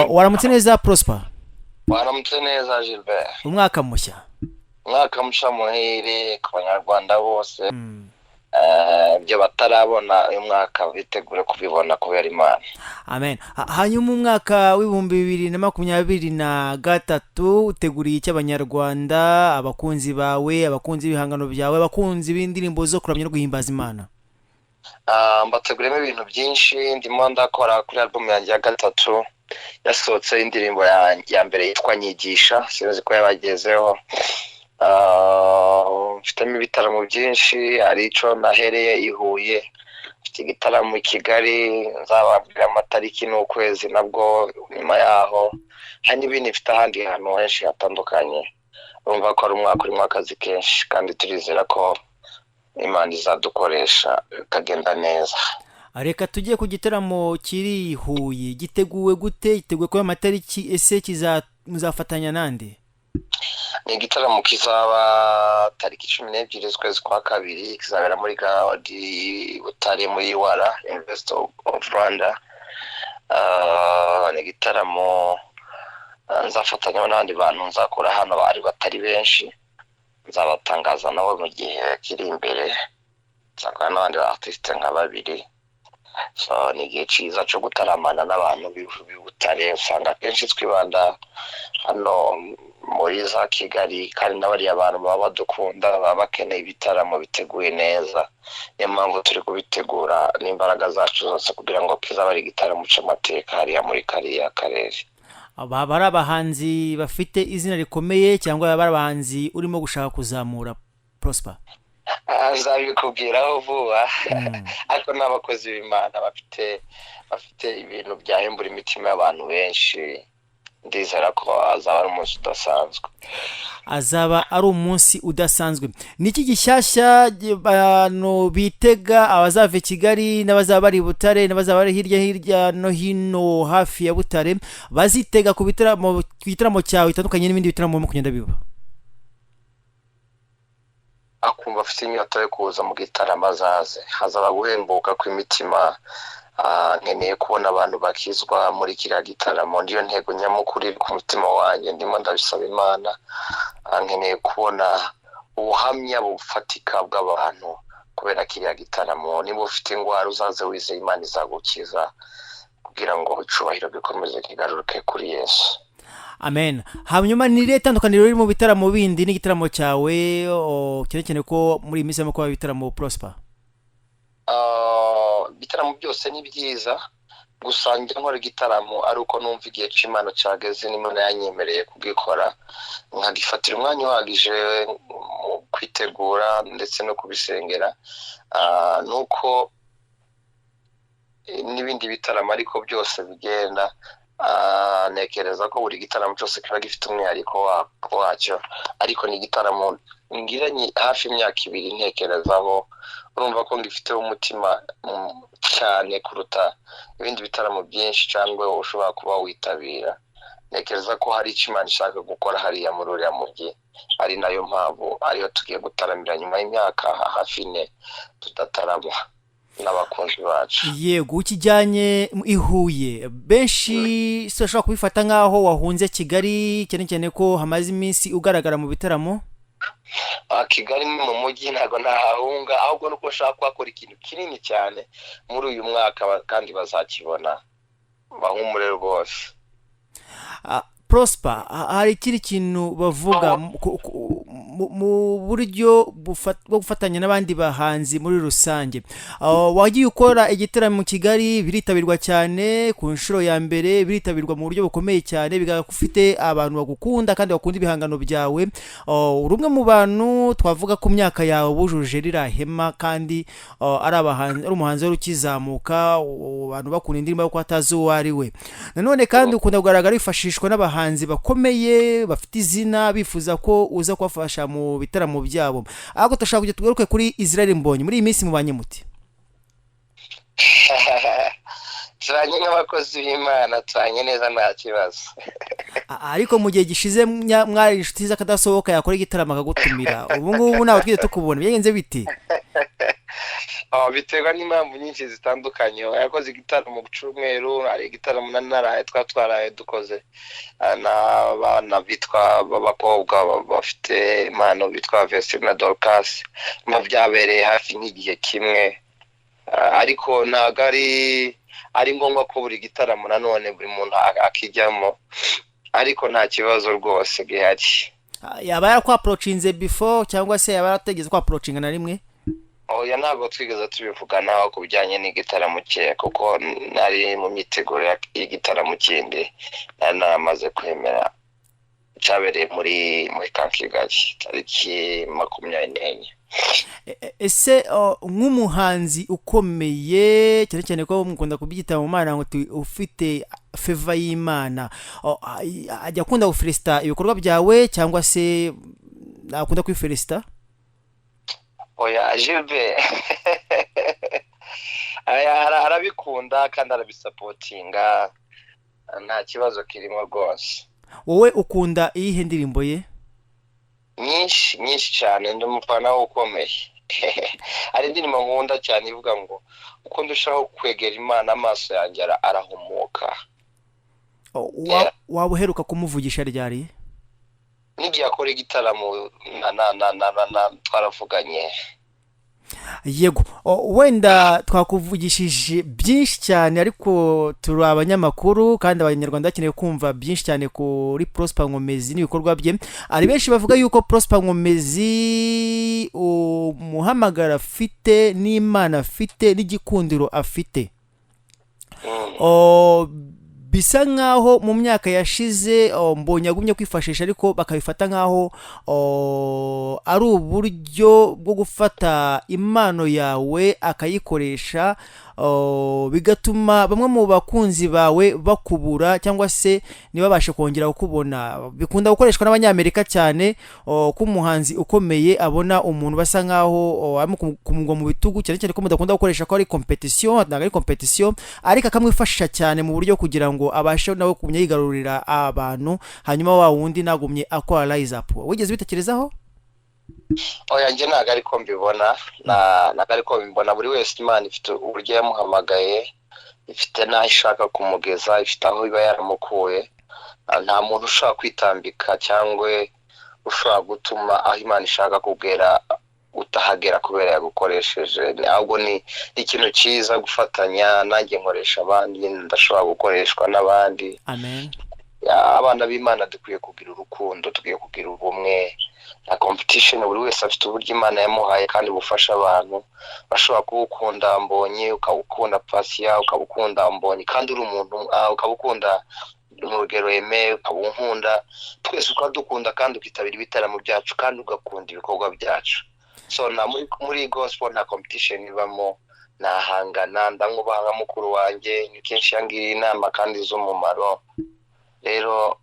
waramutse neza Prosper? Waramutse neza Gilbert. Umwaka mushya. Umwaka mushya muhire ku banyarwanda bose. Mm. Ibyo batarabona uyu mwaka bitegure kubibona kubera Imana. Amen. Hanyuma umwaka w'ibihumbi 2023 uteguriye icy'abanyarwanda, abakunzi bawe, abakunzi b'ibihangano byawe, abakunzi b'indirimbo zo kuramya no guhimbaza Imana? Mbateguremo ibintu byinshi, ndimo ndakora kuri album yanjye ya gatatu yasohotse, indirimbo ya mbere yitwa Nyigisha, sinzi ko yabagezeho. Mfitemo ibitaramo byinshi, hari ico nahereye i Huye, mfite igitaramo i Kigali, nzababwira amatariki n'ukwezi nabwo nyuma yaho, hari n'ibindi mfite ahandi hantu henshi hatandukanye. Urumva ko ari umwaka urimo akazi kenshi, kandi turizera ko Imana izadukoresha bikagenda neza. Reka tujye ku gitaramo kiri Huye, giteguwe gute? Giteguwe ko amatariki, ese muzafatanya nande? Ni igitaramo kizaba tariki 12 z'ukwezi kwa kabiri, kizabera muri Gaudi Butare muri Wara University of Rwanda. Ni igitaramo nzafatanya n'abandi bantu nzakora hano bari batari benshi, nzabatangaza nabo mu gihe kiri imbere, nzakora n'abandi artiste nka babiri. So ni igihe cyiza cyo gutaramana n'abantu b'Butare, usanga kenshi twibanda hano muri za Kigali, kandi n'abari abantu baba badukunda, baba bakeneye ibitaramo biteguye neza. Niyo mpamvu turi kubitegura n'imbaraga zacu zose kugira ngo kizaba ari igitaramo cy'amateka hariya muri kariya karere. Aba ari abahanzi bafite izina rikomeye cyangwa aba ari abahanzi urimo gushaka kuzamura Prosper? Nzabikubwiraho vuba. Ariko n'abakozi b'Imana bafite ibintu byahembura imitima y'abantu benshi. Ndizera ko azaba ari umunsi udasanzwe. Azaba ari umunsi udasanzwe. Niki gishyashya abantu bitega, abazava Kigali n'abazaba bari Butare n'abazaba bari hirya no hino hafi ya Butare, bazitega ku bitaramo cyawe bitandukanye n'ibindi bitaramo mu kugenda biba? Akumva afite inyota yo kuza mu gitaramo azaze, hazaba guhembuka kw'imitima. Nkeneye kubona abantu bakizwa muri kiriya gitaramo, ndiyo ntego nyamukuru iri ku mutima wanjye, ndimo ndabisaba Imana. Nkeneye kubona ubuhamya bufatika bw'abantu kubera kiriya gitaramo. Niba ufite indwara uzaze wizeye Imana izagukiza, kugira ngo icubahiro gikomeze kigaruke kuri Yesu. Amen. Hanyuma ni irihe tandukaniro riri mu bitaramo bindi n'igitaramo cyawe, cyane ko muri iyi minsi harimo kuba ibitaramo Prosper? Ibitaramo byose ni byiza, gusa njya nkora igitaramo ari uko numva igihe cy'Imana cyageze n'Imana yanyemereye kugikora, nkagifatira umwanya uhagije mu kwitegura ndetse no kubisengera. Nuko n'ibindi bitaramo ariko byose bigenda, nekereza ko buri gitaramo cyose kiba gifite umwihariko wacyo, ariko ni igitaramo ngiranye hafi imyaka 2 ntekerezaho. Urumva ko ngifite umutima cyane kuruta ibindi bitaramo byinshi cyangwa ushobora kuba witabira. Nekereza ko hari icyo Imana ishaka gukora hariya muri uriya mujyi, ari nayo mpamvu ariyo tugiye gutaramira nyuma y'imyaka hafi 4 tudatarama n'abakunzi bacu. Yego, ukijyanye i Huye, benshi bashobora kubifata nk'aho wahunze Kigali, cyane ko hamaze iminsi ugaragara mu bitaramo. Kigali ni mu mujyi, ntago nahahunga, ahubwo nuko nshaka kuhakora ikintu kinini cyane muri uyu mwaka, kandi bazakibona bahumure rwose. Prosper, hari ikindi kintu bavuga mu buryo bwo gufatanya n'abandi bahanzi muri rusange. Wagiye ukora igitaramo mu Kigali, biritabirwa cyane ku nshuro ya mbere, biritabirwa mu buryo bukomeye cyane, bigafite abantu bagukunda kandi bakunda ibihangano byawe. Urumwe mu bantu twavuga ku myaka yawe bujuje rirahema, kandi ari umuhanzi wari ukizamuka, abantu bakunda indirimbo ko atazi uwo ari we. Nanone kandi ukunda kugaragara wifashishwa n'abahanzi bakomeye bafite izina, bifuza ko uza kubafasha mu bitaramo byabo. Ahubwo turashaka kujya tugaruke kuri Israel Mbonyi. Muri iyi minsi mubanye muti? Turanye nk'abakozi b'Imana, turanye neza nta kibazo. Ariko mu gihe gishize mwari inshuti z'akadasohoka yakora igitaramo akagutumira, ubu ngubu nawe twite tukubona, byagenze biti? biterwa n'impamvu nyinshi zitandukanye. Yakoze igitaramo mu cyumweru, hari igitaramo naraye twaraye dukoze n'abana bitwa b'abakobwa bafite impano bitwa Vestine na Dorcas, byabereye hafi nk'igihe kimwe. Ariko ntabwo ari ngombwa ko buri gitaramo nanone buri muntu akijyamo, ariko nta kibazo rwose gihari. yaba yarakwaprocinze before cyangwa se yaba yarategeze kwaprocinga na rimwe? Oya, ntabwo twigeze tubivuganaho ku bijyanye n'igitaramo cye, kuko nari mu myiteguro y'igitaramo kindi nari naramaze kwemera cyabereye muri Camp Kigali tariki 24. Ese nk'umuhanzi ukomeye cyane cyane ko mukunda kubyita mu mana ngo ufite favor y'Imana, ajya akunda gufelicita ibikorwa byawe cyangwa se akunda kwifelicita? Oya, Gilbert arabikunda kandi arabisapotinga, nta kibazo kirimo rwose. Wowe ukunda iyihe ndirimbo ye? Nyinshi cyane, ndi umufana ukomeye. Hari indirimbo nkunda cyane ivuga ngo uko ndushaho kwegera Imana amaso yanjye arahumuka. Waba uheruka kumuvugisha ryari? N'igihe akora igitaramo twaravuganye. Yego, wenda twakuvugishije byinshi cyane, ariko turi abanyamakuru kandi abanyarwanda bakeneye kumva byinshi cyane kuri Prosper Nkomezi n'ibikorwa bye. Ari benshi bavuga yuko Prosper Nkomezi umuhamagara afite n'Imana afite n'igikundiro afite, bisa nkaho mu myaka yashize mbonye agumye kwifashisha, ariko bakabifata nkaho ari uburyo bwo gufata impano yawe akayikoresha, bigatuma bamwe mu bakunzi bawe bakubura cyangwa se ntibabashe kongera kukubona. Bikunda gukoreshwa n'abanyamerika cyane, ko umuhanzi ukomeye abona umuntu basa nkaho arimo kumugwa mu bitugu, cyane cyane ko mudakunda gukoresha ko ari competition, ntabwo ari competition, ariko akamwifashisha cyane mu buryo kugira ngo abashe nawe kumenya yigarurira abantu, hanyuma wa wundi nagumye akora rise up. Wigeze bitekerezaho? Oya, njye ntabwo ariko mbibona, buri wese Imana ifite uburyo yamuhamagaye, ifite n'aho ishaka kumugeza, ifite aho iba yaramukuye. Nta muntu ushobora kwitambika cyangwa ushobora gutuma aho Imana ishaka kugera utahagera kubera yagukoresheje. Ahubwo ni ikintu cyiza gufatanya, nanjye nkoresha abandi, ndashobora gukoreshwa n'abandi. Amen. Abana b'Imana dukwiye kugira urukundo, dukwiye kugira ubumwe, na competition. Buri wese afite uburyo Imana yamuhaye kandi bufasha abantu. Bashobora kuwukunda Mbonyi, ukawukunda Pasiya, ukawukunda Mbonyi kandi uri umuntu, ukawukunda Urugero Aime, ukawunkunda, twese ukadukunda kandi ukitabira ibitaramo byacu kandi ugakunda ibikorwa byacu. So muri gospel nta competition ibamo, nahangana, ndamwubaha mukuru wanjye, ni kenshi yangiriye inama kandi z'umumaro. Rero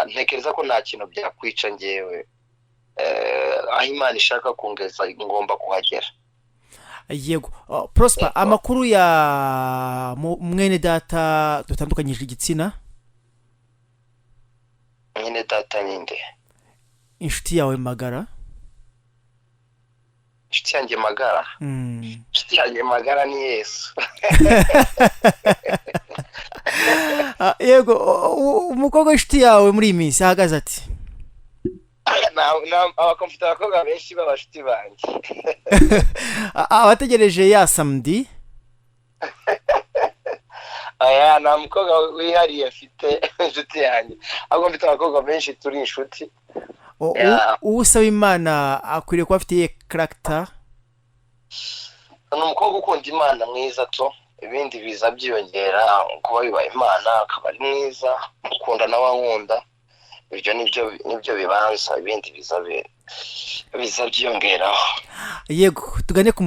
ntekereza ko nta kintu byakwica njyewe, aho Imana ishaka kungeza ngomba kuhagera. Yego, Prosper, amakuru ya mwene data dutandukanyije igitsina? Mwene data ninde? Inshuti yawe magara? Inshuti yanjye magara? Inshuti yanjye magara ni Yesu. Yego, umukobwa w'inshuti yawe muri iyi minsi ahagaze ati? Abakomfite abakobwa benshi b'abashuti banjye. Abategereje ya samedi? Aya, nta mukobwa wihariye mfite inshuti yanjye, ahubwo mfite abakobwa benshi turi inshuti. Usaba Imana akwiriye kuba afite character? Ni umukobwa ukunda Imana mwiza to, ibindi biza byiyongera, kuba biba Imana akaba ari mwiza, ukunda nawe ankunda, ibyo nibyo bibanza, ibindi biza byiyongeraho. Yego, tugane ku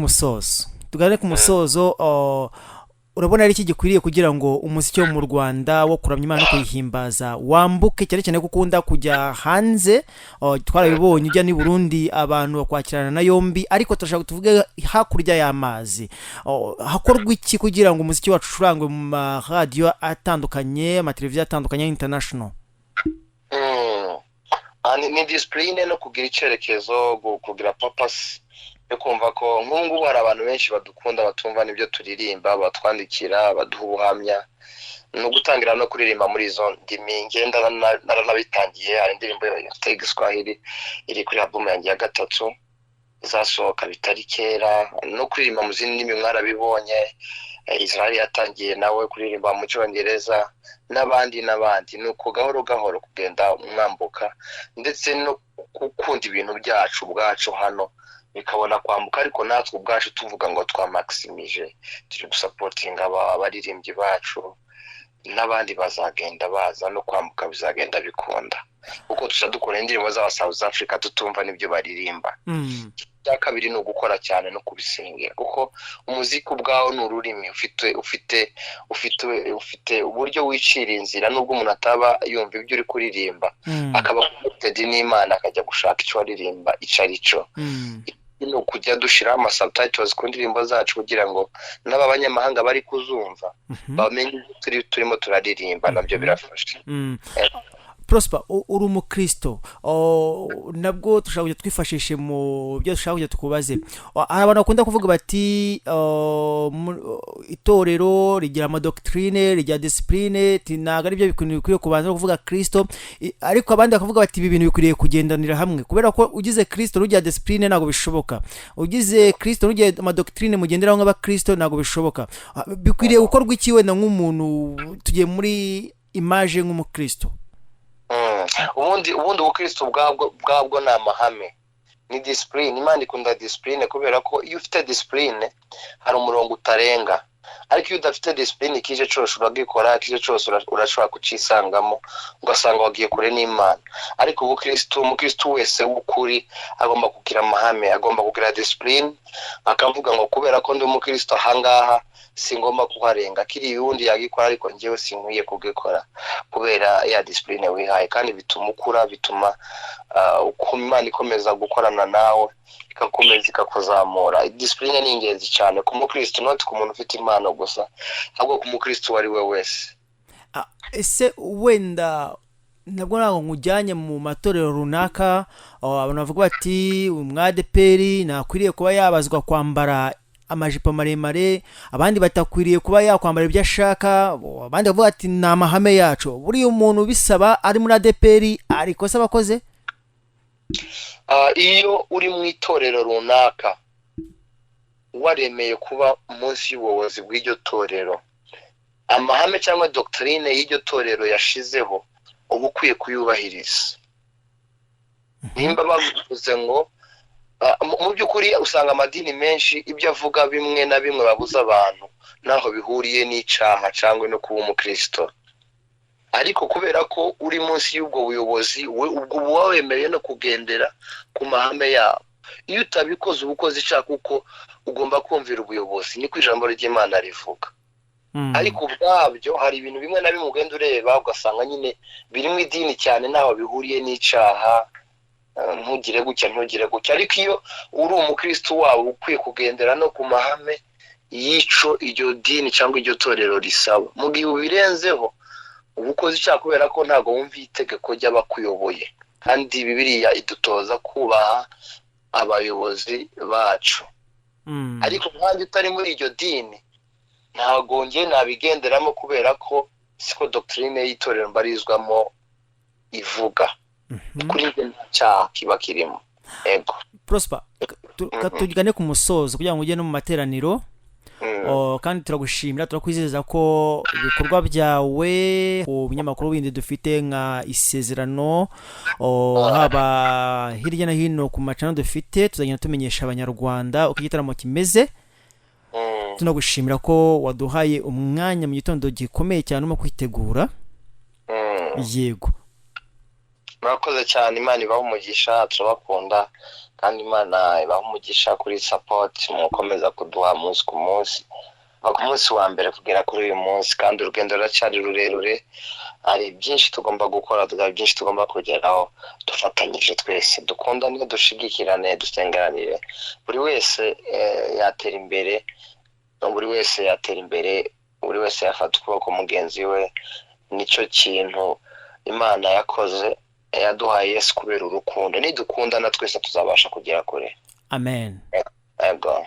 musozo. Urabona ari iki gikwiriye kugira ngo umuziki wo mu Rwanda wo kuramya Imana no kuyihimbaza wambuke, cyane cyane gukunda kujya hanze? Twarabibonye ujya ni Burundi abantu bakwakirana na yombi, ariko turashaka tuvuge hakurya y'amazi. Hakorwa iki kugira ngo umuziki wacu ucurangwe mu radio atandukanye, amateleviziyo atandukanye international? Ni discipline no kugira icyerekezo, kugira purpose, yo kumva ko nk'ubu hari abantu benshi badukunda batumva n'ibyo turirimba batwandikira baduha ubuhamya no gutangira no kuririmba muri izo ndimi ngenda naranabitangiye. Hari indirimbo ya Giswahili iri kuri album yanjye ya gatatu izasohoka bitari kera, no kuririmba mu zindi ndimi mwarabibonye. Israel yatangiye nawe kuririmba mu Cyongereza n'abandi nuko gahoro gahoro kugenda mwambuka, ndetse no gukunda ibintu byacu ubwacu hano bikabona kwambuka, ariko natwe ubwacu tuvuga ngo twamaximije turi gusapotinga abaririmbyi bacu, n'abandi bazagenda baza no kwambuka bizagenda bikunda, kuko dukora indirimbo z'aba South Africa tutumva n'ibyo baririmba. Icya kabiri ni ugukora cyane no kubisengera, kuko umuziki ubwawo ni ururimi ufite uburyo wicira inzira, nubwo umuntu ataba yumva ibyo uri kuririmba akaba connected n'Imana akajya gushaka icyo aririmba icyo ari cyo. Ni ukujya dushyiraho subtitles ku ndirimbo zacu kugira ngo n'abanyamahanga bari kuzumva bamenye turimo turaririmba, nabyo birafasha. Prosper, uri umukristo, nabwo dushaka kujya twifashishe mu byo dushaka kujya tukubaze. Hari abantu bakunda kuvuga bati itorero rigira amadoctrine, rigira discipline, ntabwo ari byo bikwiye kubanza no kuvuga Kristo, ariko abandi bakavuga bati ibi bintu bikwiriye kugendanira hamwe, kubera ko ugize Kristo rugira discipline ntabwo bishoboka, ugize Kristo rugira amadoctrine mugenderaho nk'abakristo ntabwo bishoboka. Bikwiriye gukorwa iki wenda nk'umuntu tugiye muri image nk'umukristo? ubundi ubukristo bwabwo ni amahame, ni discipline. Imana ikunda discipline kubera ko iyo ufite discipline hari umurongo utarenga, ariko iyo udafite discipline ikije cyose uragikora, ikije cyose urashobora kucisangamo ugasanga wagiye kure n'Imana. Ariko umukristo wese w'ukuri agomba kugira amahame, agomba kugira discipline, akavuga ngo kubera ko ndi umukristo ahangaha singomba kuharenga, kiri yundi yagikora ariko njyewe sinkwiye kugikora, kubera ya discipline wihaye. Kandi bituma ukura, bituma Imana ikomeza gukorana nawe, ikakomeza ikakuzamura. Discipline ni ingenzi cyane ku mukristo, not ku muntu ufite impano gusa, ahubwo ku mukristo wari we wese. Ese wenda nabwo ntabwo nkujyanye mu matorero runaka, abantu bavuga bati umwadeperi nakwiriye kuba yabazwa kwambara amajipo maremare, abandi batakwiriye kuba yakwambara ibyo ashaka, abandi bavuga ati ni amahame yacu. Buriya umuntu bisaba ari muri adeperi ariko se abakoze iyo uri mu itorero runaka waremeye kuba munsi y'ubuyobozi bw'iryo torero, amahame cyangwa doctrine y'iryo torero yashizeho uba ukwiye kuyubahiriza. Nimba bavuze ngo mu by'ukuri usanga amadini menshi ibyo avuga bimwe na bimwe babuza abantu naho bihuriye n'icaha cyangwa no kuba umukristo, ariko kubera ko uri munsi y'ubwo buyobozi ubwo uba wemeye no kugendera ku mahame yabo. Iyo utabikoze uba ukoze icyaha, kuko ugomba kumvira ubuyobozi, niko ijambo ry'Imana rivuga. Ariko ubwabyo hari ibintu bimwe na bimwe ugenda ureba ugasanga nyine birimo idini cyane naho bihuriye n'icaha, ntugire gutya. Ariko iyo uri umukristo wawe ukwiye kugendera no ku mahame y'ico iryo dini cyangwa iryo torero risaba. Mu gihe ubirenzeho uba ukoze icyaha, kubera ko ntabwo wumva itegeko ry'abakuyoboye, kandi Bibiliya idutoza kubaha abayobozi bacu. Ariko nkanjye utari muri iryo dini ntabwo njye nabigenderamo, kubera ko siko doctrine y'itorero mbarizwamo ivuga. Kuri njye nta cyaha kiba kirimo. Ego Prosper, tujyane ku musozo kugira ngo ujye no mu materaniro. Kandi turagushimira, turakwizeza ko ibikorwa byawe ku binyamakuru bindi dufite nka Isezerano, haba hirya no hino ku macana dufite, tuzagenda tumenyesha abanyarwanda uko igitaramo kimeze. Tunagushimira ko waduhaye umwanya mu gitondo gikomeye cyane mu kwitegura. Yego, murakoze cyane. Imana ibaha umugisha, turabakunda, kandi Imana ibaha umugisha kuri support mukomeza kuduha umunsi ku munsi, ku munsi wa mbere kugera kuri uyu munsi. Kandi urugendo ruracyari rurerure, hari byinshi tugomba gukora, byinshi tugomba kugeraho dufatanyije twese, dukundane, dushigikirane, dusengeranire. Buri wese yatera imbere, buri wese yafata ukuboko mugenzi we. Nicyo kintu Imana yakoze, yaduhaye Yesu kubera urukundo. Nidukundana twese tuzabasha kugera kure. Amen. Ego.